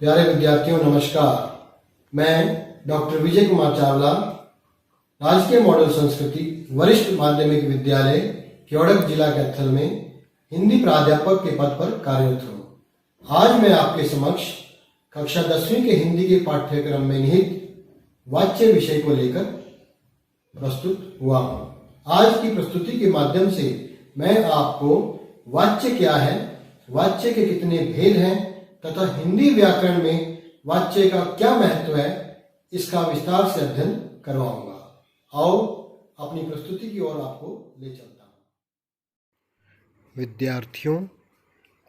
प्यारे विद्यार्थियों नमस्कार। मैं डॉक्टर विजय कुमार चावला राजकीय मॉडल संस्कृति वरिष्ठ माध्यमिक विद्यालय क्योड़क जिला कैथल में हिंदी प्राध्यापक के पद पर कार्यरत हूँ। आज मैं आपके समक्ष कक्षा 10वीं के हिंदी के पाठ्यक्रम में निहित वाच्य विषय को लेकर प्रस्तुत हुआ हूँ। आज की प्रस्तुति के माध्यम से मैं आपको वाच्य क्या है, वाच्य के कितने भेद हैं तथा हिंदी व्याकरण में वाच्य का क्या महत्व है, इसका विस्तार से अध्ययन करवाऊंगा। आओ अपनी प्रस्तुति की ओर आपको ले चलता हूँ। विद्यार्थियों,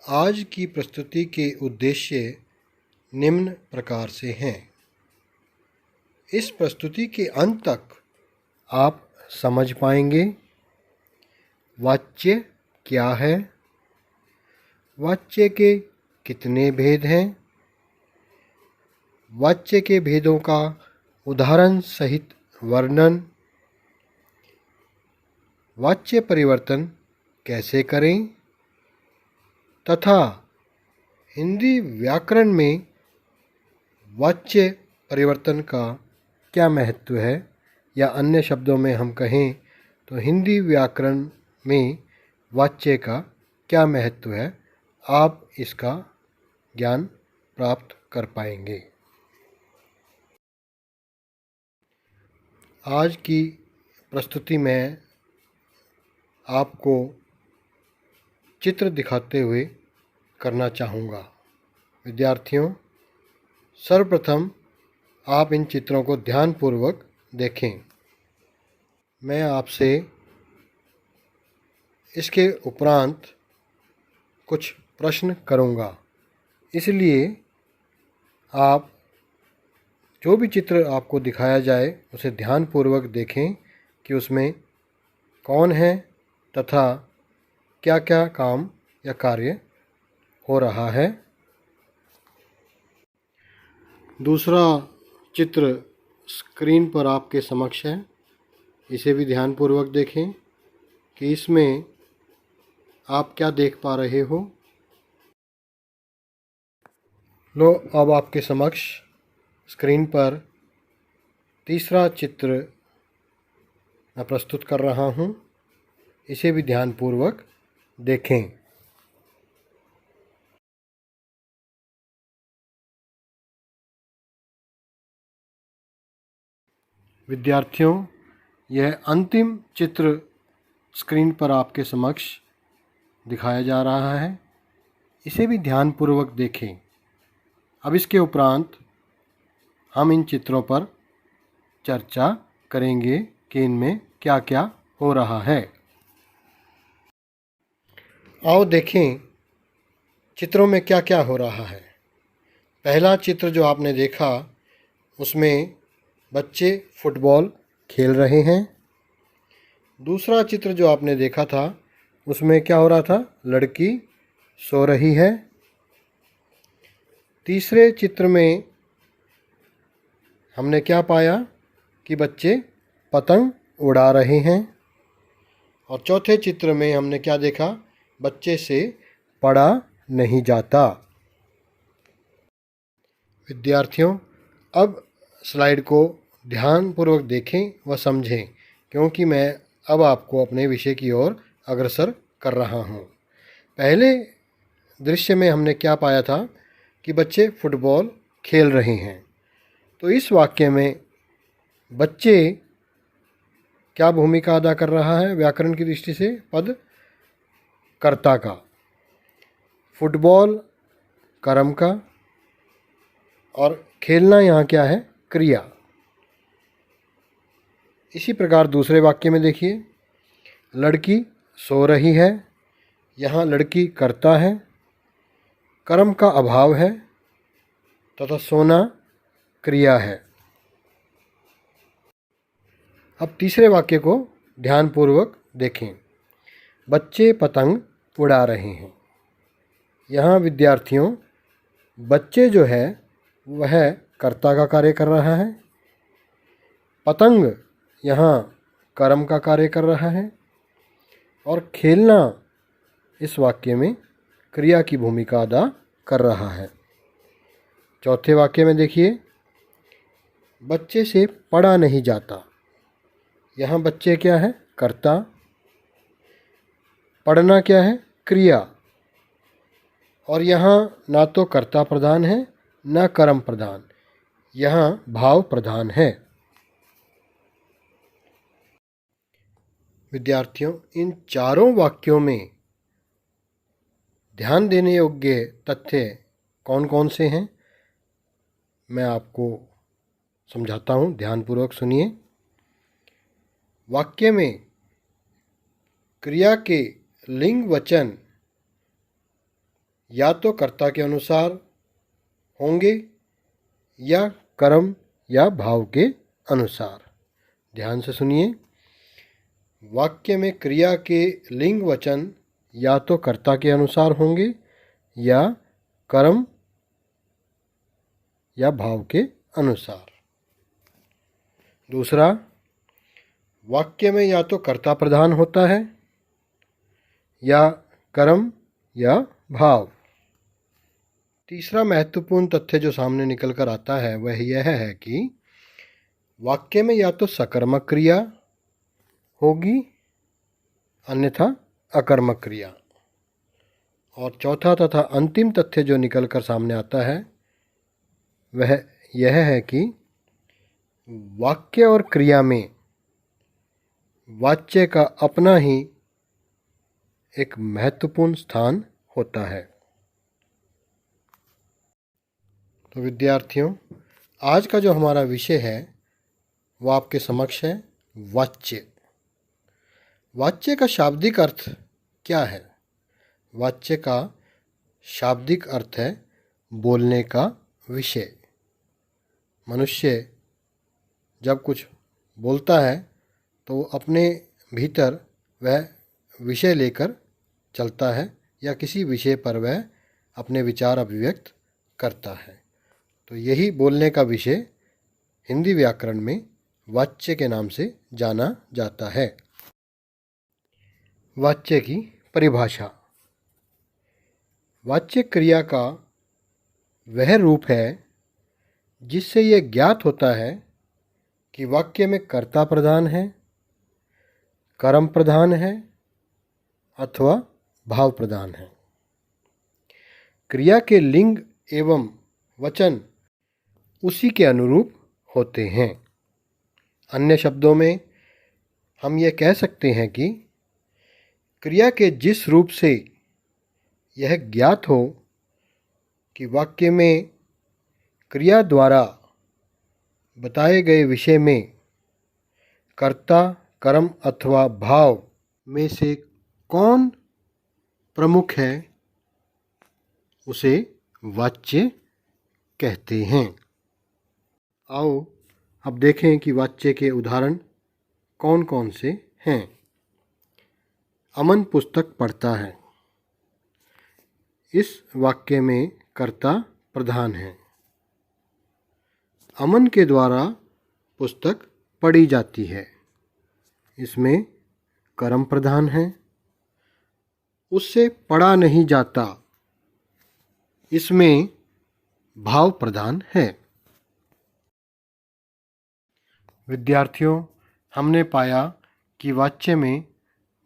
आज की प्रस्तुति के उद्देश्य निम्न प्रकार से हैं। इस प्रस्तुति के अंत तक आप समझ पाएंगे वाच्य क्या है, वाच्य के कितने भेद हैं, वाच्य के भेदों का उदाहरण सहित वर्णन, वाच्य परिवर्तन कैसे करें तथा हिंदी व्याकरण में वाच्य परिवर्तन का क्या महत्व है, या अन्य शब्दों में हम कहें तो हिंदी व्याकरण में वाच्य का क्या महत्व है, आप इसका ज्ञान प्राप्त कर पाएंगे। आज की प्रस्तुति में आपको चित्र दिखाते हुए करना चाहूँगा। विद्यार्थियों, सर्वप्रथम आप इन चित्रों को ध्यानपूर्वक देखें। मैं आपसे इसके उपरांत कुछ प्रश्न करूँगा, इसलिए आप जो भी चित्र आपको दिखाया जाए उसे ध्यानपूर्वक देखें कि उसमें कौन है तथा क्या क्या काम या कार्य हो रहा है। दूसरा चित्र स्क्रीन पर आपके समक्ष है, इसे भी ध्यानपूर्वक देखें कि इसमें आप क्या देख पा रहे हो। लो, अब आपके समक्ष स्क्रीन पर तीसरा चित्र मैं प्रस्तुत कर रहा हूँ, इसे भी ध्यानपूर्वक देखें। विद्यार्थियों, यह अंतिम चित्र स्क्रीन पर आपके समक्ष दिखाया जा रहा है, इसे भी ध्यानपूर्वक देखें। अब इसके उपरांत हम इन चित्रों पर चर्चा करेंगे कि इनमें क्या क्या हो रहा है। आओ देखें चित्रों में क्या क्या हो रहा है। पहला चित्र जो आपने देखा उसमें बच्चे फुटबॉल खेल रहे हैं। दूसरा चित्र जो आपने देखा था उसमें क्या हो रहा था, लड़की सो रही है। तीसरे चित्र में हमने क्या पाया कि बच्चे पतंग उड़ा रहे हैं। और चौथे चित्र में हमने क्या देखा, बच्चे से पढ़ा नहीं जाता। विद्यार्थियों, अब स्लाइड को ध्यानपूर्वक देखें व समझें, क्योंकि मैं अब आपको अपने विषय की ओर अग्रसर कर रहा हूँ। पहले दृश्य में हमने क्या पाया था कि बच्चे फुटबॉल खेल रहे हैं। तो इस वाक्य में बच्चे क्या भूमिका अदा कर रहा है व्याकरण की दृष्टि से, पद कर्ता का, फुटबॉल कर्म का, और खेलना यहाँ क्या है, क्रिया। इसी प्रकार दूसरे वाक्य में देखिए, लड़की सो रही है, यहाँ लड़की कर्ता है, कर्म का अभाव है तथा सोना क्रिया है। अब तीसरे वाक्य को ध्यानपूर्वक देखें, बच्चे पतंग उड़ा रहे हैं। यहाँ विद्यार्थियों, बच्चे जो है वह कर्ता का कार्य कर रहा है, पतंग यहाँ कर्म का कार्य कर रहा है, और खेलना इस वाक्य में क्रिया की भूमिका अदा कर रहा है। चौथे वाक्य में देखिए, बच्चे से पढ़ा नहीं जाता। यहाँ बच्चे क्या है? कर्ता। पढ़ना क्या है? क्रिया। और यहाँ ना तो कर्ता प्रधान है ना कर्म प्रधान, यहाँ भाव प्रधान है। विद्यार्थियों, इन चारों वाक्यों में ध्यान देने योग्य तथ्य कौन कौन से हैं, मैं आपको समझाता हूँ, ध्यानपूर्वक सुनिए। वाक्य में क्रिया के लिंग वचन या तो कर्ता के अनुसार होंगे या कर्म या भाव के अनुसार। ध्यान से सुनिए, वाक्य में क्रिया के लिंग वचन या तो कर्ता के अनुसार होंगे या कर्म या भाव के अनुसार। दूसरा, वाक्य में या तो कर्ता प्रधान होता है या कर्म या भाव। तीसरा महत्वपूर्ण तथ्य जो सामने निकल कर आता है वह यह है कि वाक्य में या तो सकर्मक क्रिया होगी अन्यथा अकर्मक क्रिया। और चौथा तथा अंतिम तथ्य जो निकल कर सामने आता है वह यह है कि वाक्य और क्रिया में वाच्य का अपना ही एक महत्वपूर्ण स्थान होता है। तो विद्यार्थियों, आज का जो हमारा विषय है वो आपके समक्ष है, वाच्य। वाच्य का शाब्दिक अर्थ क्या है? वाच्य का शाब्दिक अर्थ है बोलने का विषय। मनुष्य जब कुछ बोलता है तो अपने भीतर वह विषय लेकर चलता है या किसी विषय पर वह अपने विचार अभिव्यक्त करता है। तो यही बोलने का विषय हिंदी व्याकरण में वाच्य के नाम से जाना जाता है। वाच्य की परिभाषा। वाच्य क्रिया का वह रूप है जिससे यह ज्ञात होता है कि वाक्य में कर्ता प्रधान है, कर्म प्रधान है अथवा भाव प्रधान है। क्रिया के लिंग एवं वचन उसी के अनुरूप होते हैं। अन्य शब्दों में हम ये कह सकते हैं कि क्रिया के जिस रूप से यह ज्ञात हो कि वाक्य में क्रिया द्वारा बताए गए विषय में कर्ता, कर्म अथवा भाव में से कौन प्रमुख है, उसे वाच्य कहते हैं। आओ अब देखें कि वाच्य के उदाहरण कौन कौन से हैं। अमन पुस्तक पढ़ता है। इस वाक्य में कर्ता प्रधान है। अमन के द्वारा पुस्तक पढ़ी जाती है, इसमें कर्म प्रधान है। उससे पढ़ा नहीं जाता, इसमें भाव प्रधान है। विद्यार्थियों, हमने पाया कि वाच्य में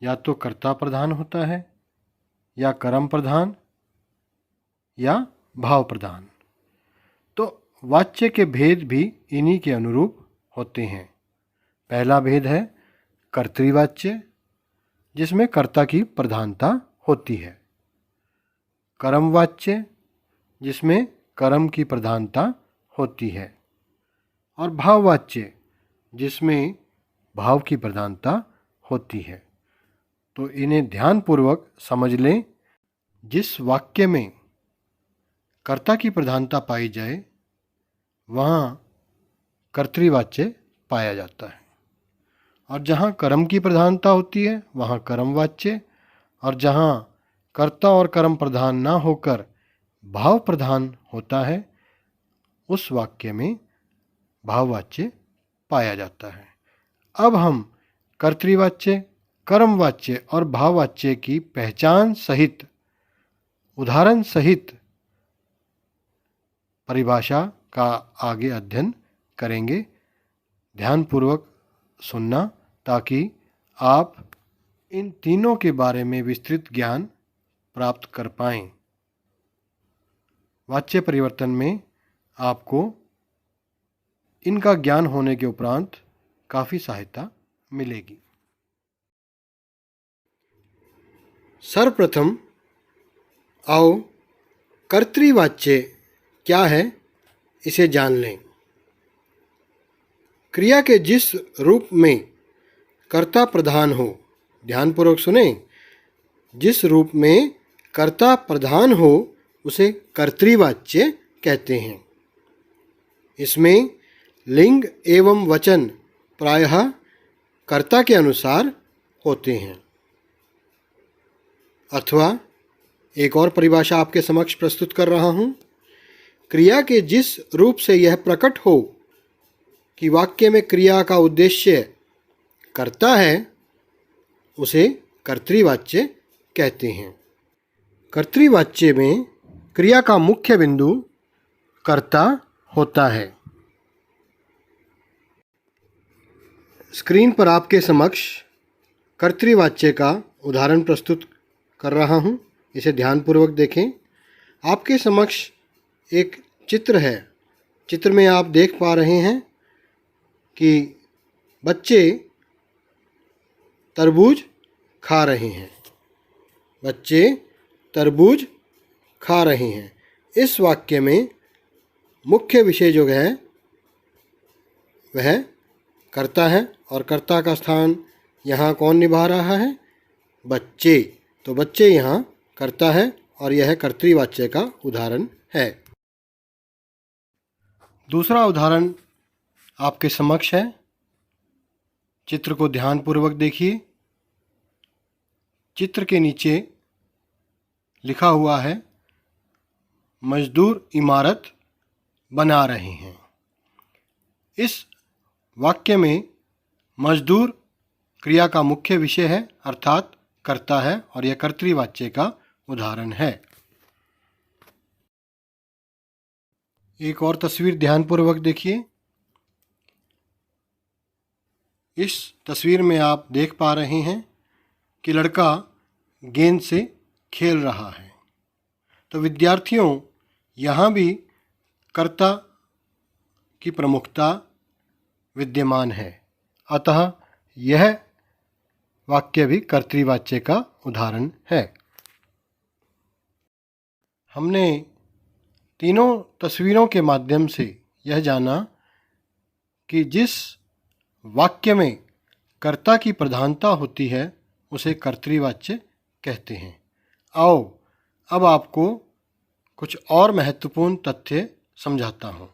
या तो कर्ता प्रधान होता है या कर्म प्रधान या भाव प्रधान। तो वाच्य के भेद भी इन्हीं के अनुरूप होते हैं। पहला भेद है कर्तृवाच्य, जिसमें कर्ता की प्रधानता होती है। कर्मवाच्य, जिसमें कर्म की प्रधानता होती है। और भाववाच्य, जिसमें भाव की प्रधानता होती है। तो इन्हें ध्यानपूर्वक समझ लें। जिस वाक्य में कर्ता की प्रधानता पाई जाए वहाँ कर्तृवाच्य पाया जाता है, और जहाँ कर्म की प्रधानता होती है वहाँ कर्मवाच्य, और जहाँ कर्ता और कर्म प्रधान ना होकर भाव प्रधान होता है उस वाक्य में भाववाच्य पाया जाता है। अब हम कर्तृवाच्य, कर्मवाच्य और भाववाच्य की पहचान सहित, उदाहरण सहित परिभाषा का आगे अध्ययन करेंगे। ध्यानपूर्वक सुनना ताकि आप इन तीनों के बारे में विस्तृत ज्ञान प्राप्त कर पाएं। वाच्य परिवर्तन में आपको इनका ज्ञान होने के उपरांत काफ़ी सहायता मिलेगी। सर्वप्रथम आओ कर्तृवाच्य क्या है इसे जान लें। क्रिया के जिस रूप में कर्ता प्रधान हो, ध्यानपूर्वक सुने, जिस रूप में कर्ता प्रधान हो उसे कर्तृवाच्य कहते हैं। इसमें लिंग एवं वचन प्रायः कर्ता के अनुसार होते हैं। अथवा एक और परिभाषा आपके समक्ष प्रस्तुत कर रहा हूँ। क्रिया के जिस रूप से यह प्रकट हो कि वाक्य में क्रिया का उद्देश्य कर्ता है उसे कर्तृवाच्य कहते हैं। कर्तृवाच्य में क्रिया का मुख्य बिंदु कर्ता होता है। स्क्रीन पर आपके समक्ष कर्तृवाच्य का उदाहरण प्रस्तुत कर रहा हूँ, इसे ध्यानपूर्वक देखें। आपके समक्ष एक चित्र है। चित्र में आप देख पा रहे हैं कि बच्चे तरबूज खा रहे हैं। बच्चे तरबूज खा रहे हैं। इस वाक्य में मुख्य विषय जो है वह कर्ता है और कर्ता का स्थान यहाँ कौन निभा रहा है? बच्चे। तो बच्चे यहाँ कर्ता है और यह कर्तृवाच्य का उदाहरण है। दूसरा उदाहरण आपके समक्ष है। चित्र को ध्यानपूर्वक देखिए। चित्र के नीचे लिखा हुआ है मजदूर इमारत बना रहे हैं। इस वाक्य में मजदूर क्रिया का मुख्य विषय है अर्थात कर्ता है और यह कर्तृवाच्य का उदाहरण है। एक और तस्वीर ध्यानपूर्वक देखिए। इस तस्वीर में आप देख पा रहे हैं कि लड़का गेंद से खेल रहा है। तो विद्यार्थियों, यहाँ भी कर्ता की प्रमुखता विद्यमान है, अतः यह वाक्य भी कर्तृवाच्य का उदाहरण है। हमने तीनों तस्वीरों के माध्यम से यह जाना कि जिस वाक्य में कर्ता की प्रधानता होती है उसे कर्तृवाच्य कहते हैं। आओ अब आपको कुछ और महत्वपूर्ण तथ्य समझाता हूँ।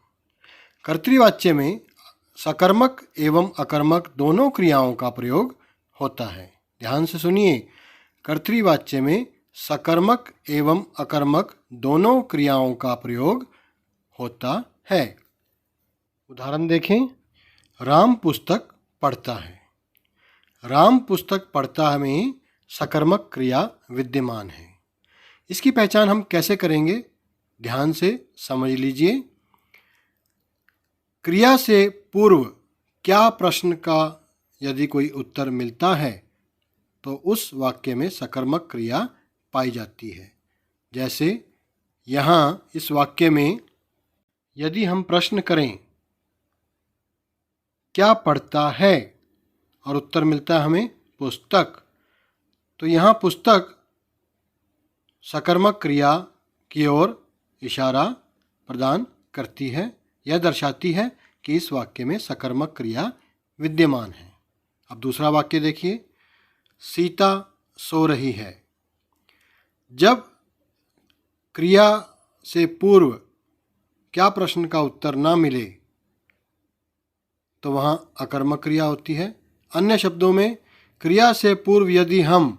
कर्तृवाच्य में सकर्मक एवं अकर्मक दोनों क्रियाओं का प्रयोग होता है। ध्यान से सुनिए। कर्तृवाच्य में सकर्मक एवं अकर्मक दोनों क्रियाओं का प्रयोग होता है। उदाहरण देखें। राम पुस्तक पढ़ता है। राम पुस्तक पढ़ता में सकर्मक क्रिया विद्यमान है। इसकी पहचान हम कैसे करेंगे? ध्यान से समझ लीजिए। क्रिया से पूर्व क्या प्रश्न का यदि कोई उत्तर मिलता है तो उस वाक्य में सकर्मक क्रिया पाई जाती है। जैसे यहाँ इस वाक्य में यदि हम प्रश्न करें क्या पढ़ता है और उत्तर मिलता है हमें पुस्तक, तो यहाँ पुस्तक सकर्मक क्रिया की ओर इशारा प्रदान करती है। यह दर्शाती है कि इस वाक्य में सकर्मक क्रिया विद्यमान है। अब दूसरा वाक्य देखिए। सीता सो रही है। जब क्रिया से पूर्व क्या प्रश्न का उत्तर ना मिले तो वहाँ अकर्मक क्रिया होती है। अन्य शब्दों में क्रिया से पूर्व यदि हम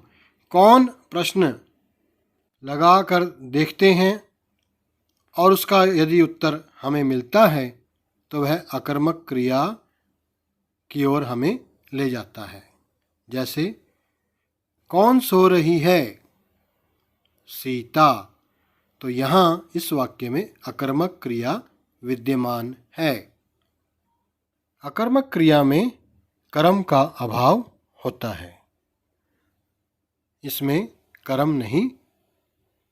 कौन प्रश्न लगा कर देखते हैं और उसका यदि उत्तर हमें मिलता है तो वह अकर्मक क्रिया की ओर हमें ले जाता है। जैसे कौन सो रही है? सीता। तो यहाँ इस वाक्य में अकर्मक क्रिया विद्यमान है। अकर्मक क्रिया में कर्म का अभाव होता है, इसमें कर्म नहीं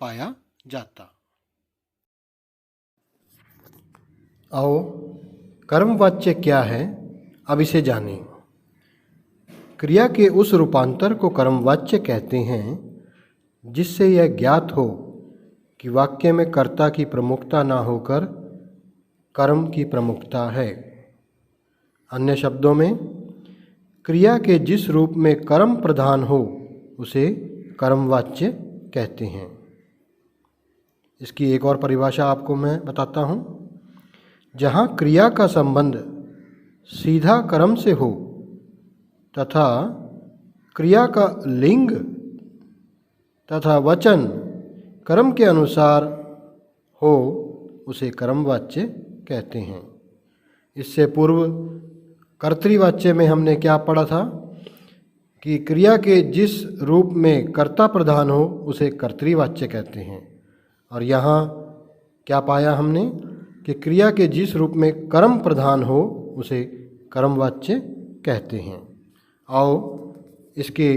पाया जाता। आओ कर्मवाच्य क्या है अब इसे जानें। क्रिया के उस रूपांतर को कर्मवाच्य कहते हैं जिससे यह ज्ञात हो कि वाक्य में कर्ता की प्रमुखता ना होकर कर्म की प्रमुखता है। अन्य शब्दों में क्रिया के जिस रूप में कर्म प्रधान हो उसे कर्मवाच्य कहते हैं। इसकी एक और परिभाषा आपको मैं बताता हूँ। जहाँ क्रिया का संबंध सीधा कर्म से हो तथा क्रिया का लिंग तथा वचन कर्म के अनुसार हो उसे कर्मवाच्य कहते हैं। इससे पूर्व कर्तृवाच्य में हमने क्या पढ़ा था कि क्रिया के जिस रूप में कर्ता प्रधान हो उसे कर्तृवाच्य कहते हैं, और यहाँ क्या पाया हमने कि क्रिया के जिस रूप में कर्म प्रधान हो उसे कर्मवाच्य कहते हैं। आओ इसके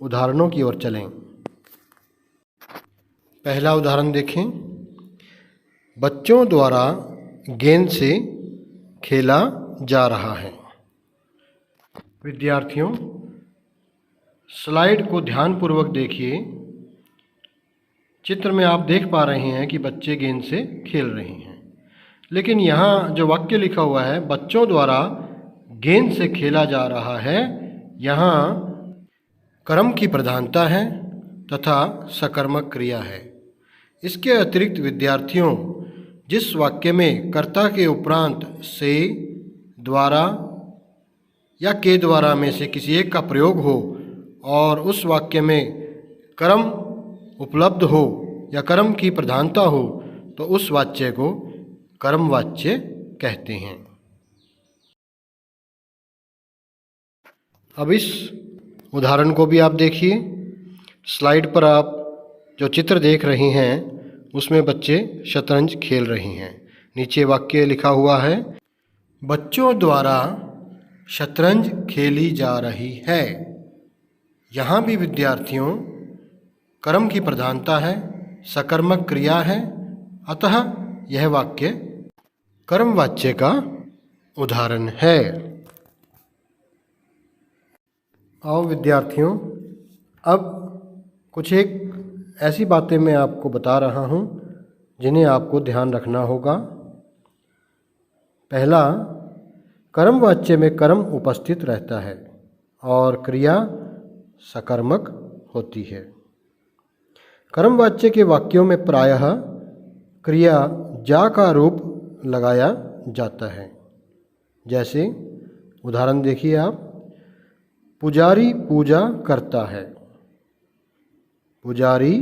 उदाहरणों की ओर चलें। पहला उदाहरण देखें। बच्चों द्वारा गेंद से खेला जा रहा है। विद्यार्थियों, स्लाइड को ध्यानपूर्वक देखिए। चित्र में आप देख पा रहे हैं कि बच्चे गेंद से खेल रहे हैं, लेकिन यहाँ जो वाक्य लिखा हुआ है बच्चों द्वारा गेंद से खेला जा रहा है, यहाँ कर्म की प्रधानता है तथा सकर्मक क्रिया है। इसके अतिरिक्त विद्यार्थियों, जिस वाक्य में कर्ता के उपरांत से, द्वारा या के द्वारा में से किसी एक का प्रयोग हो और उस वाक्य में कर्म उपलब्ध हो या कर्म की प्रधानता हो तो उस वाच्य को कर्मवाच्य कहते हैं। अब इस उदाहरण को भी आप देखिए। स्लाइड पर आप जो चित्र देख रहे हैं उसमें बच्चे शतरंज खेल रहे हैं। नीचे वाक्य लिखा हुआ है, बच्चों द्वारा शतरंज खेली जा रही है। यहाँ भी विद्यार्थियों कर्म की प्रधानता है, सकर्मक क्रिया है, अतः यह वाक्य कर्मवाच्य का उदाहरण है। आओ विद्यार्थियों, अब कुछ एक ऐसी बातें मैं आपको बता रहा हूँ जिन्हें आपको ध्यान रखना होगा। पहला, कर्मवाच्य में कर्म उपस्थित रहता है और क्रिया सकर्मक होती है। कर्मवाच्य के वाक्यों में प्रायः क्रिया जा का रूप लगाया जाता है। जैसे उदाहरण देखिए आप, पुजारी पूजा करता है। पुजारी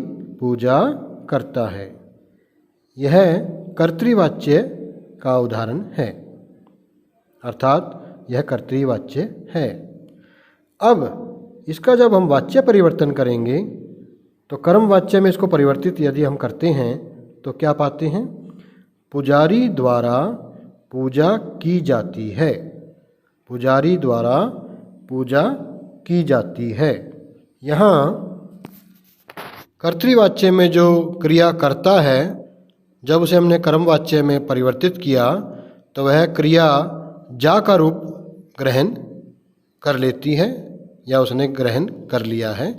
पूजा करता है, यह कर्तृवाच्य का उदाहरण है, अर्थात यह कर्तृवाच्य है। अब इसका जब हम वाच्य परिवर्तन करेंगे तो कर्मवाच्य में इसको परिवर्तित यदि हम करते हैं तो क्या पाते हैं, पुजारी द्वारा पूजा की जाती है। पुजारी द्वारा पूजा की जाती है। यहाँ कर्तृवाच्य में जो क्रिया करता है, जब उसे हमने कर्मवाच्य में परिवर्तित किया तो वह क्रिया जा का रूप ग्रहण कर लेती है या उसने ग्रहण कर लिया है,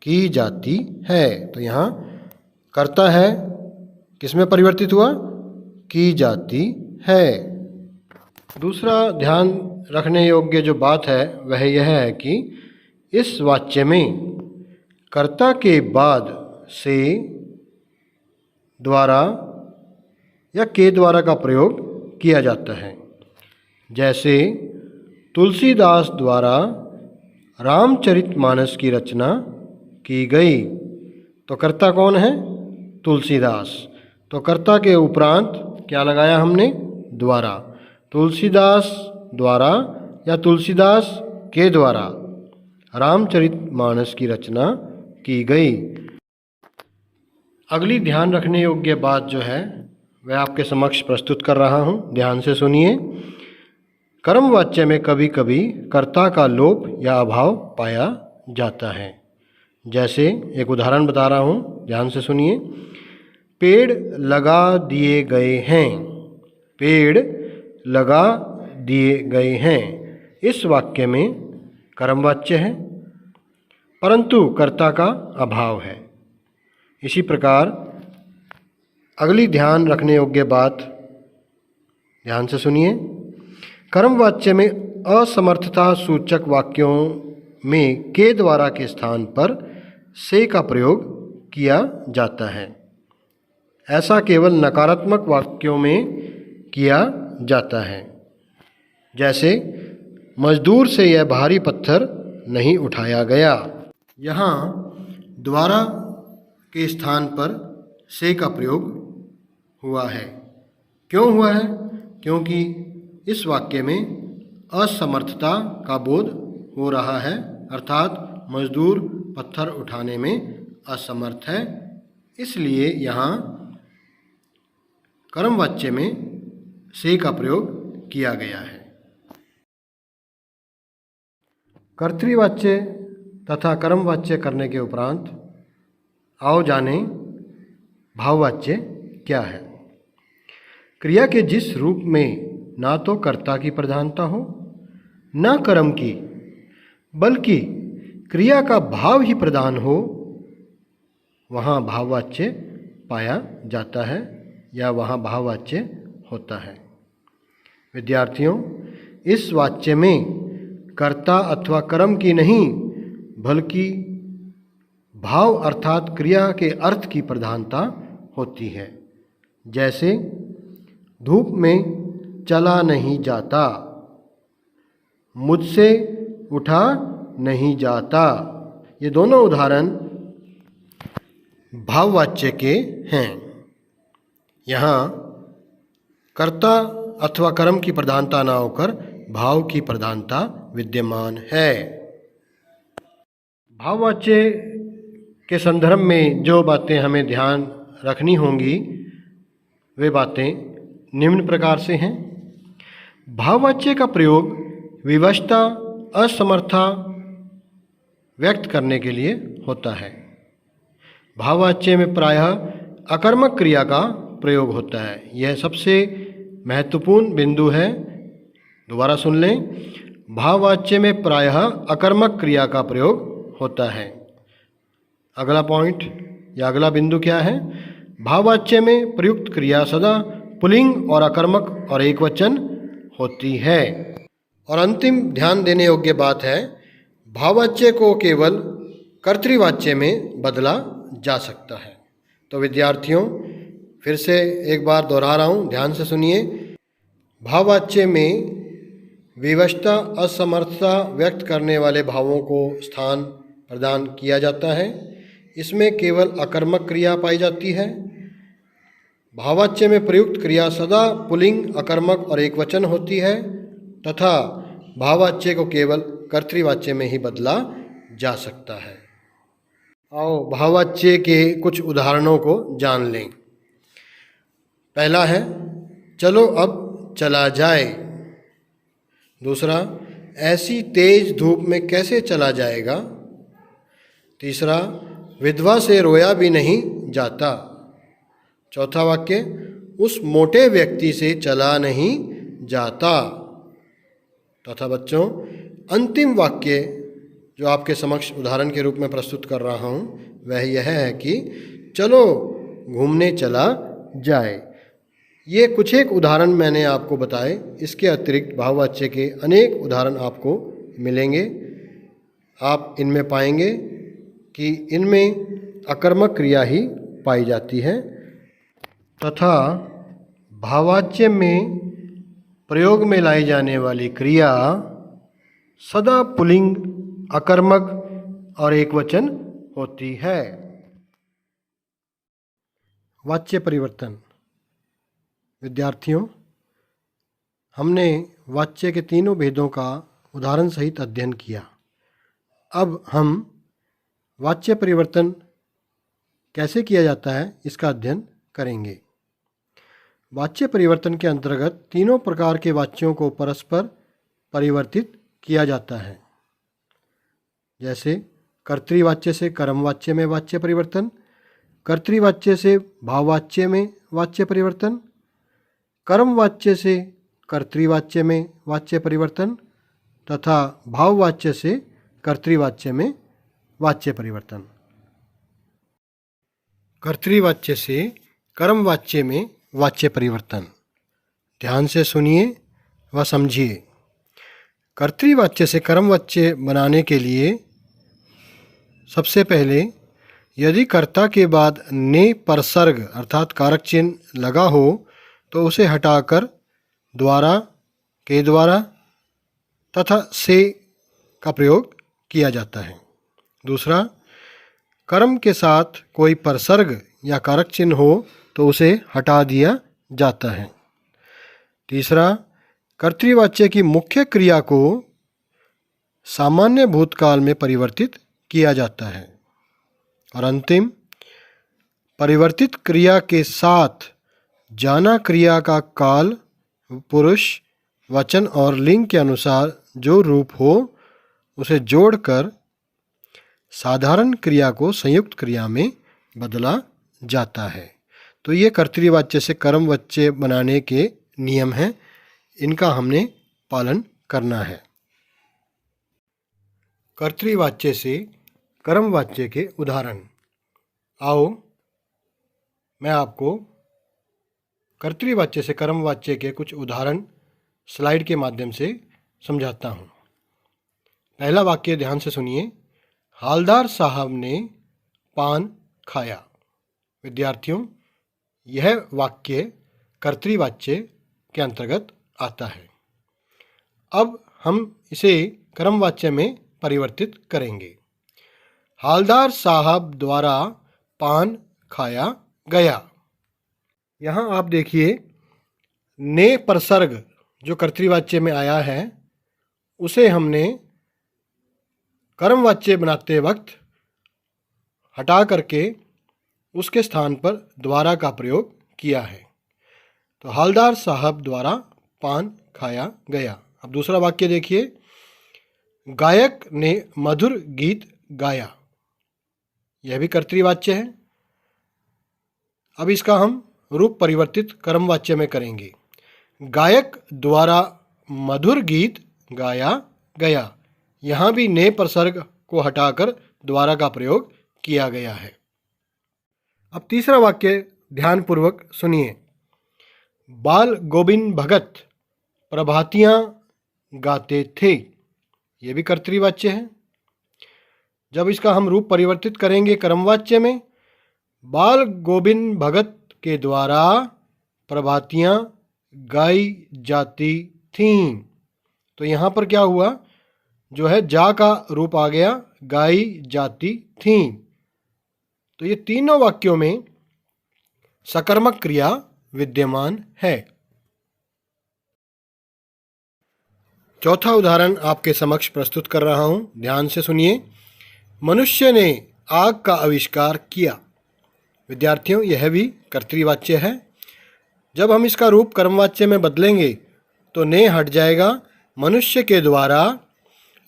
की जाती है। तो यहाँ करता है किसमें परिवर्तित हुआ, की जाती है। दूसरा ध्यान रखने योग्य जो बात है वह यह है कि इस वाच्य में कर्ता के बाद से, द्वारा या के द्वारा का प्रयोग किया जाता है। जैसे तुलसीदास द्वारा रामचरितमानस की रचना की गई, तो कर्ता कौन है, तुलसीदास। तो कर्ता के उपरांत क्या लगाया हमने, द्वारा। तुलसीदास द्वारा या तुलसीदास के द्वारा रामचरितमानस की रचना की गई। अगली ध्यान रखने योग्य बात जो है वह आपके समक्ष प्रस्तुत कर रहा हूँ, ध्यान से सुनिए। कर्म वाच्य में कभी कभी कर्ता का लोप या अभाव पाया जाता है। जैसे एक उदाहरण बता रहा हूँ, ध्यान से सुनिए। पेड़ लगा दिए गए हैं। पेड़ लगा दिए गए हैं, इस वाक्य में कर्म वाच्य है परंतु कर्ता का अभाव है। इसी प्रकार अगली ध्यान रखने योग्य बात, ध्यान से सुनिए। कर्म वाच्य में असमर्थता सूचक वाक्यों में के द्वारा के स्थान पर से का प्रयोग किया जाता है। ऐसा केवल नकारात्मक वाक्यों में किया जाता है। जैसे मजदूर से यह भारी पत्थर नहीं उठाया गया। यहाँ द्वारा के स्थान पर से का प्रयोग हुआ है। क्यों हुआ है? क्योंकि इस वाक्य में असमर्थता का बोध हो रहा है, अर्थात मजदूर पत्थर उठाने में असमर्थ है, इसलिए यहाँ कर्म वाच्य में से का प्रयोग किया गया है। कर्तृवाच्य तथा कर्मवाच्य करने के उपरांत आओ जाने भाववाच्य क्या है। क्रिया के जिस रूप में ना तो कर्ता की प्रधानता हो न कर्म की, बल्कि क्रिया का भाव ही प्रधान हो, वहाँ भाववाच्य पाया जाता है या वहाँ भाववाच्य होता है। विद्यार्थियों, इस वाच्य में कर्ता अथवा कर्म की नहीं बल्कि भाव अर्थात क्रिया के अर्थ की प्रधानता होती है। जैसे धूप में चला नहीं जाता, मुझसे उठा नहीं जाता, ये दोनों उदाहरण भाववाच्य के हैं। यहाँ कर्ता अथवा कर्म की प्रधानता न होकर भाव की प्रधानता विद्यमान है। भाववाच्य के संदर्भ में जो बातें हमें ध्यान रखनी होंगी वे बातें निम्न प्रकार से हैं। भाववाच्य का प्रयोग विवशता, असमर्थता व्यक्त करने के लिए होता है। भाववाच्य में प्रायः अकर्मक क्रिया का प्रयोग होता है। यह सबसे महत्वपूर्ण बिंदु है। दोबारा सुन लें, भाववाच्य में प्रायः अकर्मक क्रिया का प्रयोग होता है। अगला पॉइंट या अगला बिंदु क्या है? भाववाच्य में प्रयुक्त क्रिया सदा पुल्लिंग और अकर्मक और एकवचन होती है। और अंतिम ध्यान देने योग्य बात है, भाववाच्य को केवल कर्तृवाच्य में बदला जा सकता है। तो विद्यार्थियों, फिर से एक बार दोहरा रहा हूँ, ध्यान से सुनिए। भाववाच्य में विवशता, असमर्थता व्यक्त करने वाले भावों को स्थान प्रदान किया जाता है। इसमें केवल अकर्मक क्रिया पाई जाती है। भाववाच्य में प्रयुक्त क्रिया सदा पुल्लिंग, अकर्मक और एकवचन होती है तथा भाववाच्य को केवल कर्तृवाच्य में ही बदला जा सकता है। आओ भाववाच्य के कुछ उदाहरणों को जान लें। पहला है चलो अब चला जाए। दूसरा, ऐसी तेज धूप में कैसे चला जाएगा। तीसरा, विधवा से रोया भी नहीं जाता। चौथा वाक्य, उस मोटे व्यक्ति से चला नहीं जाता। तथा बच्चों, अंतिम वाक्य जो आपके समक्ष उदाहरण के रूप में प्रस्तुत कर रहा हूँ वह यह है कि चलो घूमने चला जाए। ये कुछ एक उदाहरण मैंने आपको बताए। इसके अतिरिक्त भाववाच्य के अनेक उदाहरण आपको मिलेंगे। आप इनमें पाएंगे कि इनमें अकर्मक क्रिया ही पाई जाती है तथा भाववाच्य में प्रयोग में लाई जाने वाली क्रिया सदा पुल्लिंग, अकर्मक और एकवचन होती है। वाच्य परिवर्तन। विद्यार्थियों, हमने वाच्य के तीनों भेदों का उदाहरण सहित अध्ययन किया। अब हम वाच्य परिवर्तन कैसे किया जाता है इसका अध्ययन करेंगे। वाच्य परिवर्तन के अंतर्गत तीनों प्रकार के वाच्यों को परस्पर परिवर्तित किया जाता है, जैसे कर्तृवाच्य से कर्मवाच्य में वाच्य परिवर्तन, कर्तृवाच्य से भाववाच्य में वाच्य परिवर्तन, कर्मवाच्य से कर्तृवाच्य में वाच्य परिवर्तन तथा भाववाच्य से कर्तृवाच्य में वाच्य परिवर्तन। कर्तृवाच्य से कर्मवाच्य में वाच्य परिवर्तन। ध्यान से सुनिए व समझिए। कर्तृवाच्य से कर्मवाच्य बनाने के लिए सबसे पहले यदि कर्ता के बाद ने परसर्ग अर्थात कारक चिन्ह लगा हो तो उसे हटाकर द्वारा, के द्वारा तथा से का प्रयोग किया जाता है। दूसरा, कर्म के साथ कोई परसर्ग या कारक चिन्ह हो तो उसे हटा दिया जाता है। तीसरा, कर्तृवाच्य की मुख्य क्रिया को सामान्य भूतकाल में परिवर्तित किया जाता है। और अंतिम, परिवर्तित क्रिया के साथ जाना क्रिया का काल, पुरुष, वचन और लिंग के अनुसार जो रूप हो उसे जोड़कर साधारण क्रिया को संयुक्त क्रिया में बदला जाता है। तो ये कर्तृवाच्य से कर्मवाच्य बनाने के नियम हैं, इनका हमने पालन करना है। कर्तृवाच्य से कर्मवाच्य के उदाहरण। आओ मैं आपको कर्तृवाच्य से कर्मवाच्य के कुछ उदाहरण स्लाइड के माध्यम से समझाता हूँ। पहला वाक्य ध्यान से सुनिए। हालदार साहब ने पान खाया। विद्यार्थियों, यह वाक्य कर्तृवाच्य के अंतर्गत आता है। अब हम इसे कर्मवाच्य में परिवर्तित करेंगे। हालदार साहब द्वारा पान खाया गया। यहाँ आप देखिए, ने परसर्ग जो कर्तृवाच्य में आया है उसे हमने कर्मवाच्य बनाते वक्त हटा करके उसके स्थान पर द्वारा का प्रयोग किया है। तो हालदार साहब द्वारा पान खाया गया। अब दूसरा वाक्य देखिए। गायक ने मधुर गीत गाया। यह भी कर्तृवाच्य है। अब इसका हम रूप परिवर्तित कर्मवाच्य में करेंगे। गायक द्वारा मधुर गीत गाया गया। यहाँ भी ने परसर्ग को हटाकर द्वारा का प्रयोग किया गया है। अब तीसरा वाक्य ध्यानपूर्वक सुनिए। बाल गोविंद भगत प्रभातियाँ गाते थे। ये भी कर्तृवाच्य है। जब इसका हम रूप परिवर्तित करेंगे कर्मवाच्य में, बाल गोविंद भगत के द्वारा प्रभातियाँ गाई जाती थीं। तो यहाँ पर क्या हुआ, जो है जा का रूप आ गया, गाई जाती थीं। तो ये तीनों वाक्यों में सकर्मक क्रिया विद्यमान है। चौथा उदाहरण आपके समक्ष प्रस्तुत कर रहा हूं, ध्यान से सुनिए। मनुष्य ने आग का आविष्कार किया। विद्यार्थियों, यह भी कर्तृवाच्य है। जब हम इसका रूप कर्मवाच्य में बदलेंगे तो ने हट जाएगा। मनुष्य के द्वारा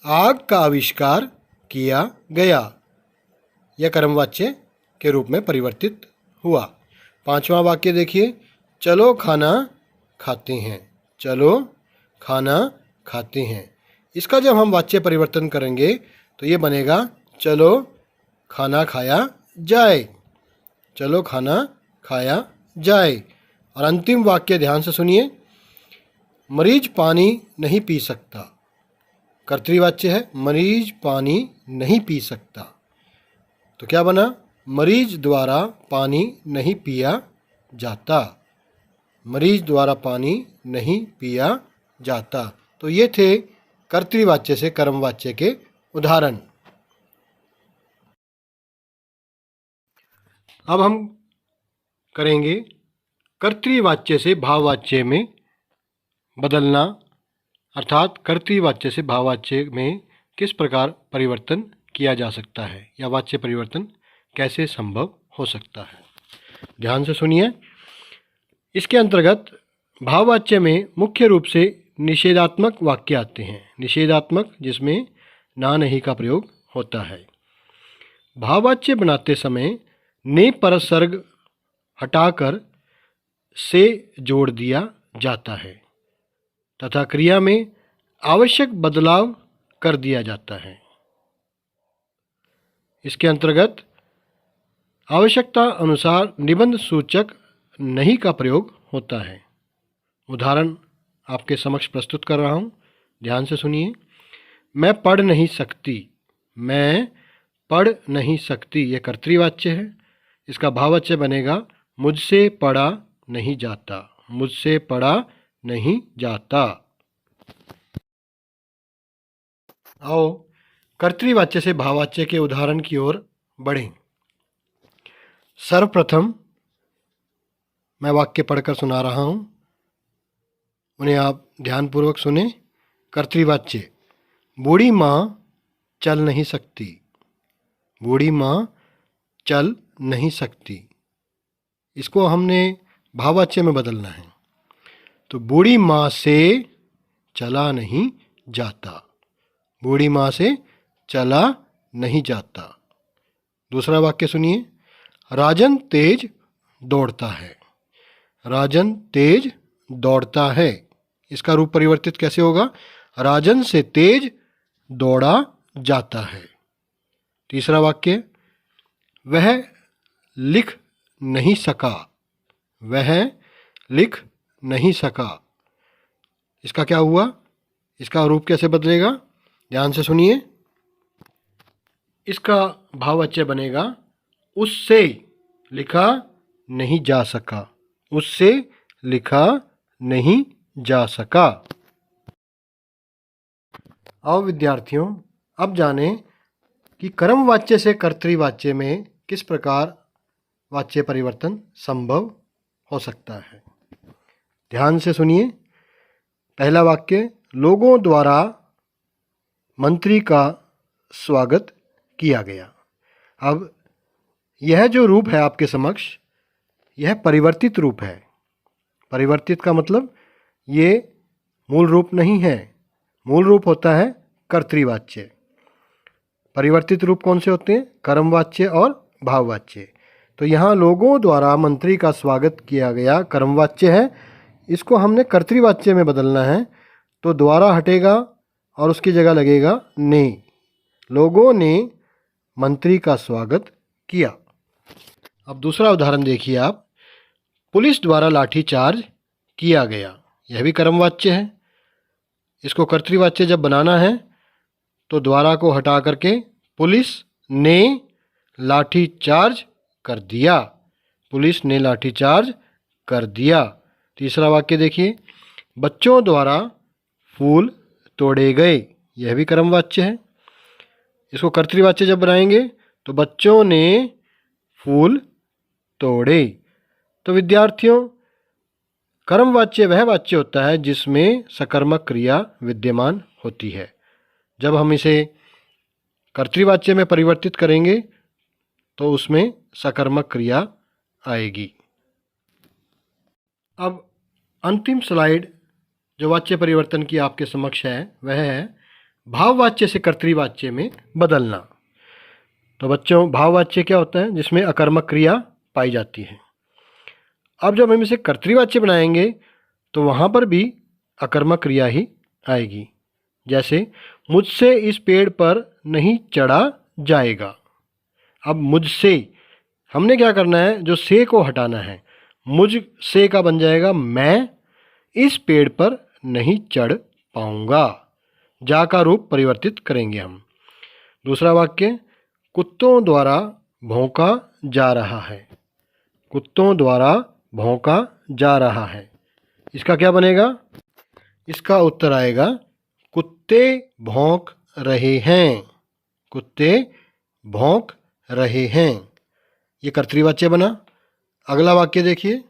आग का आविष्कार किया गया। यह कर्मवाच्य के रूप में परिवर्तित हुआ। पांचवा वाक्य देखिए। चलो खाना खाते हैं। चलो खाना खाते हैं। इसका जब हम वाच्य परिवर्तन करेंगे तो ये बनेगा चलो खाना खाया जाए। चलो खाना खाया जाए। और अंतिम वाक्य ध्यान से सुनिए। मरीज पानी नहीं पी सकता। कर्तृवाच्य है। मरीज पानी नहीं पी सकता। तो क्या बना, मरीज द्वारा पानी नहीं पिया जाता। मरीज द्वारा पानी नहीं पिया जाता। तो ये थे कर्तृवाच्य से कर्मवाच्य के उदाहरण। अब हम करेंगे कर्तृवाच्य से भाववाच्य में बदलना, अर्थात कर्तृवाच्य से भाववाच्य में किस प्रकार परिवर्तन किया जा सकता है या वाच्य परिवर्तन कैसे संभव हो सकता है। ध्यान से सुनिए। इसके अंतर्गत भाववाच्य में मुख्य रूप से निषेधात्मक वाक्य आते हैं। निषेधात्मक जिसमें ना नहीं का प्रयोग होता है। भाववाच्य बनाते समय ने परसर्ग हटाकर से जोड़ दिया जाता है तथा क्रिया में आवश्यक बदलाव कर दिया जाता है। इसके अंतर्गत आवश्यकता अनुसार निबंध सूचक नहीं का प्रयोग होता है। उदाहरण आपके समक्ष प्रस्तुत कर रहा हूँ, ध्यान से सुनिए। मैं पढ़ नहीं सकती। मैं पढ़ नहीं सकती यह कर्तृवाच्य है। इसका भाववाच्य बनेगा मुझसे पढ़ा नहीं जाता। मुझसे पढ़ा नहीं जाता। आओ कर्तृवाच्य से भाववाच्य के उदाहरण की ओर बढ़ें। सर्वप्रथम मैं वाक्य पढ़कर सुना रहा हूँ, उन्हें आप ध्यानपूर्वक सुने। कर्तृवाच्य बूढ़ी माँ चल नहीं सकती। बूढ़ी माँ चल नहीं सकती। इसको हमने भाववाच्य में बदलना है। तो बूढ़ी माँ से चला नहीं जाता। बूढ़ी माँ से चला नहीं जाता। दूसरा वाक्य सुनिए। राजन तेज दौड़ता है। राजन तेज दौड़ता है। इसका रूप परिवर्तित कैसे होगा? राजन से तेज दौड़ा जाता है। तीसरा वाक्य वह लिख नहीं सका। वह लिख नहीं सका। इसका क्या हुआ? इसका रूप कैसे बदलेगा? ध्यान से सुनिए। इसका भाववाच्य बनेगा उससे लिखा नहीं जा सका। उससे लिखा नहीं जा सका। आओ विद्यार्थियों, अब जानें कि कर्मवाच्य से कर्तृवाच्य में किस प्रकार वाच्य परिवर्तन संभव हो सकता है। ध्यान से सुनिए। पहला वाक्य लोगों द्वारा मंत्री का स्वागत किया गया। अब यह जो रूप है आपके समक्ष, यह परिवर्तित रूप है। परिवर्तित का मतलब ये मूल रूप नहीं है। मूल रूप होता है कर्तृवाच्य। परिवर्तित रूप कौन से होते हैं? कर्मवाच्य और भाववाच्य। तो यहाँ लोगों द्वारा मंत्री का स्वागत किया गया कर्मवाच्य है। इसको हमने कर्तृवाच्य में बदलना है। तो द्वारा हटेगा और उसकी जगह लगेगा ने। लोगों ने मंत्री का स्वागत किया। अब दूसरा उदाहरण देखिए आप। पुलिस द्वारा लाठीचार्ज किया गया। यह भी कर्मवाच्य है। इसको कर्तृवाच्य जब बनाना है तो द्वारा को हटा करके पुलिस ने लाठीचार्ज कर दिया। पुलिस ने लाठीचार्ज कर दिया। तीसरा वाक्य देखिए। बच्चों द्वारा फूल तोड़े गए। यह भी कर्मवाच्य है। इसको कर्तृवाच्य जब बनाएंगे तो बच्चों ने फूल तोड़े। तो विद्यार्थियों, कर्मवाच्य वह वाच्य होता है जिसमें सकर्मक क्रिया विद्यमान होती है। जब हम इसे कर्तृवाच्य में परिवर्तित करेंगे तो उसमें सकर्मक क्रिया आएगी। अब अंतिम स्लाइड जो वाच्य परिवर्तन की आपके समक्ष है वह है भाववाच्य से कर्तृवाच्य में बदलना। तो बच्चों, भाववाच्य क्या होता है? जिसमें अकर्मक क्रिया पाई जाती है। अब जब हम इसे कर्तृवाच्य बनाएंगे तो वहाँ पर भी अकर्मक क्रिया ही आएगी। जैसे मुझसे इस पेड़ पर नहीं चढ़ा जाएगा। अब मुझसे हमने क्या करना है? जो से को हटाना है। मुझ से का बन जाएगा मैं इस पेड़ पर नहीं चढ़ पाऊंगा। जा का रूप परिवर्तित करेंगे हम। दूसरा वाक्य कुत्तों द्वारा भौंका जा रहा है। कुत्तों द्वारा भौंका जा रहा है। इसका क्या बनेगा? इसका उत्तर आएगा कुत्ते भौंक रहे हैं। कुत्ते भौंक रहे हैं। ये कर्तृवाच्य बना। अगला वाक्य देखिए।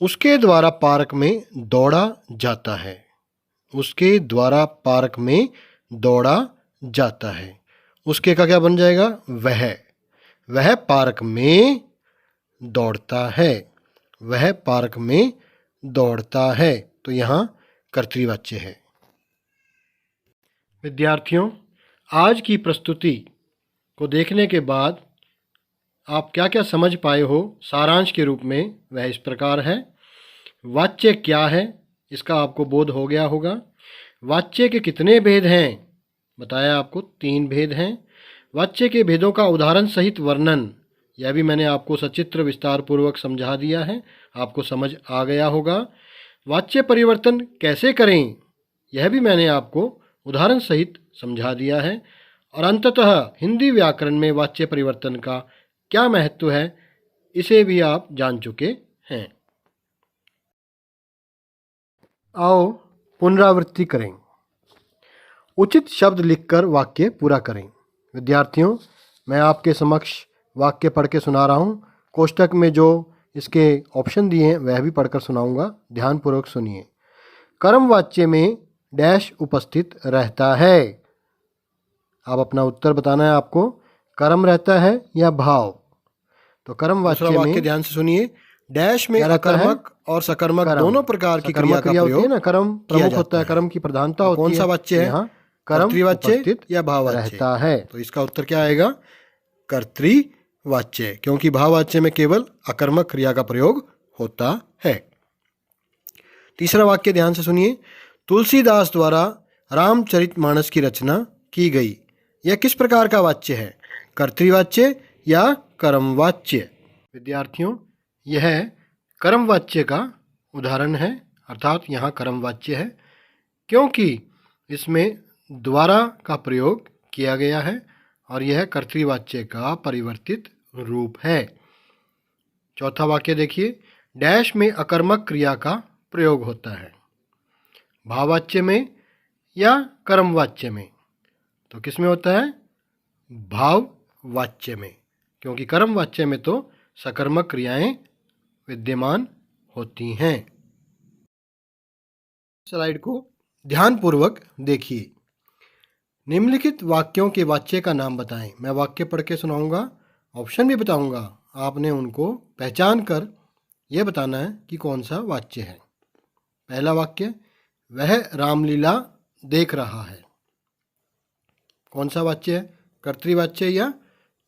उसके द्वारा पार्क में दौड़ा जाता है। उसके द्वारा पार्क में दौड़ा जाता है। उसके का क्या बन जाएगा? वह। वह पार्क में दौड़ता है। वह पार्क में दौड़ता है। तो यहाँ कर्तृवाच्य है। विद्यार्थियों, आज की प्रस्तुति को देखने के बाद आप क्या क्या समझ पाए हो सारांश के रूप में, वह इस प्रकार है। वाच्य क्या है, इसका आपको बोध हो गया होगा। वाच्य के कितने भेद हैं, बताया आपको 3 भेद हैं। वाच्य के भेदों का उदाहरण सहित वर्णन, यह भी मैंने आपको सचित्र विस्तार पूर्वक समझा दिया है, आपको समझ आ गया होगा। वाच्य परिवर्तन कैसे करें, यह भी मैंने आपको उदाहरण सहित समझा दिया है। और अंततः हिंदी व्याकरण में वाच्य परिवर्तन का क्या महत्व है, इसे भी आप जान चुके हैं। आओ पुनरावृत्ति करें। उचित शब्द लिखकर वाक्य पूरा करें। विद्यार्थियों, मैं आपके समक्ष वाक्य पढ़ के सुना रहा हूँ। कोष्टक में जो इसके ऑप्शन दिए हैं वह भी पढ़कर सुनाऊंगा, ध्यानपूर्वक सुनिए। कर्म वाच्य में डैश उपस्थित रहता है। अब अपना उत्तर बताना है आपको, कर्म रहता है या भाव। तो कर्म वाच्य में, ध्यान से सुनिए, डैश में अकर्मक और सकर्मक दोनों प्रकार की क्रिया का प्रयोग है ना। कर्म प्रमुख होता है, कर्म की प्रधानता होती है। कौन सा वाच्य है यहाँ, कर्तृवाच्य या भाववाच्य रहता है। तो इसका उत्तर क्या आएगा, कर्तृवाच्य, क्योंकि भाववाच्य में केवल अकर्मक क्रिया का प्रयोग होता है। तीसरा वाक्य ध्यान से सुनिए। तुलसीदास द्वारा रामचरितमानस की रचना की गई। यह किस प्रकार का वाच्य है, कर्तृवाच्य या कर्मवाच्य। विद्यार्थियों, यह कर्मवाच्य का उदाहरण है, अर्थात यहाँ कर्मवाच्य है, क्योंकि इसमें द्वारा का प्रयोग किया गया है और यह कर्तृवाच्य का परिवर्तित रूप है। चौथा वाक्य देखिए, डैश में अकर्मक क्रिया का प्रयोग होता है, भाववाच्य में या कर्मवाच्य में। तो किस में होता है, भाववाच्य में, क्योंकि कर्मवाच्य में तो सकर्मक क्रियाएं विद्यमान होती हैं। स्लाइड को ध्यानपूर्वक देखिए। निम्नलिखित वाक्यों के वाच्य का नाम बताएं। मैं वाक्य पढ़ के सुनाऊंगा, ऑप्शन भी बताऊंगा, आपने उनको पहचान कर यह बताना है कि कौन सा वाच्य है। पहला वाक्य, वह रामलीला देख रहा है। कौन सा वाच्य है, कर्तृवाच्य या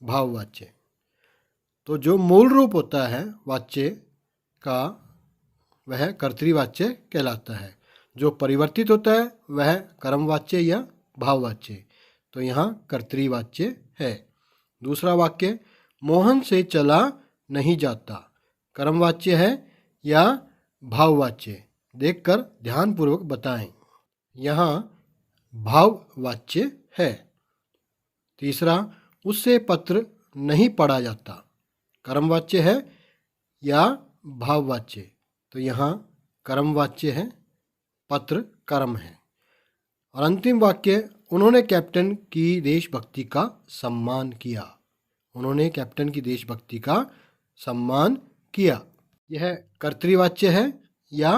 भाववाच्य। तो जो मूल रूप होता है वाच्य का वह कर्तृवाच्य कहलाता है, जो परिवर्तित होता है वह कर्मवाच्य या भाववाच्य। तो यहाँ कर्तृवाच्य है। दूसरा वाक्य, मोहन से चला नहीं जाता, कर्मवाच्य है या भाववाच्य, देखकर ध्यानपूर्वक बताएं। यहाँ भाववाच्य है। तीसरा, उससे पत्र नहीं पढ़ा जाता, कर्मवाच्य है या भाववाच्य। तो यहाँ कर्मवाच्य है, पत्र कर्म है। और अंतिम वाक्य, उन्होंने कैप्टन की देशभक्ति का सम्मान किया। उन्होंने कैप्टन की देशभक्ति का सम्मान किया। यह कर्तृवाच्य है या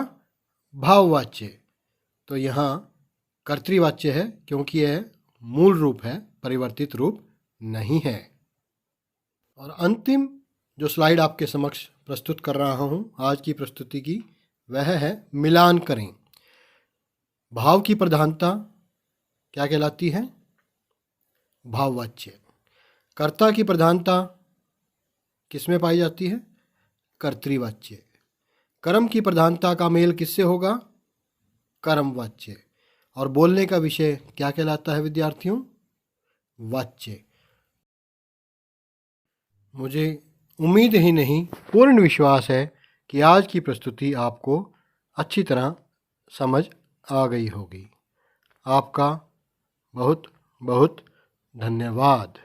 भाववाच्य। तो यहाँ कर्तृवाच्य है, क्योंकि यह मूल रूप है, परिवर्तित रूप नहीं है। और अंतिम जो स्लाइड आपके समक्ष प्रस्तुत कर रहा हूँ आज की प्रस्तुति की, वह है मिलान करें। भाव की प्रधानता क्या कहलाती है, भाववाच्य। कर्ता की प्रधानता किस में पाई जाती है, कर्तृवाच्य। कर्म की प्रधानता का मेल किससे होगा, कर्मवाच्य। और बोलने का विषय क्या कहलाता है विद्यार्थियों, वाच्य। मुझे उम्मीद ही नहीं, पूर्ण विश्वास है कि आज की प्रस्तुति आपको अच्छी तरह समझ आ गई होगी। आपका बहुत बहुत धन्यवाद।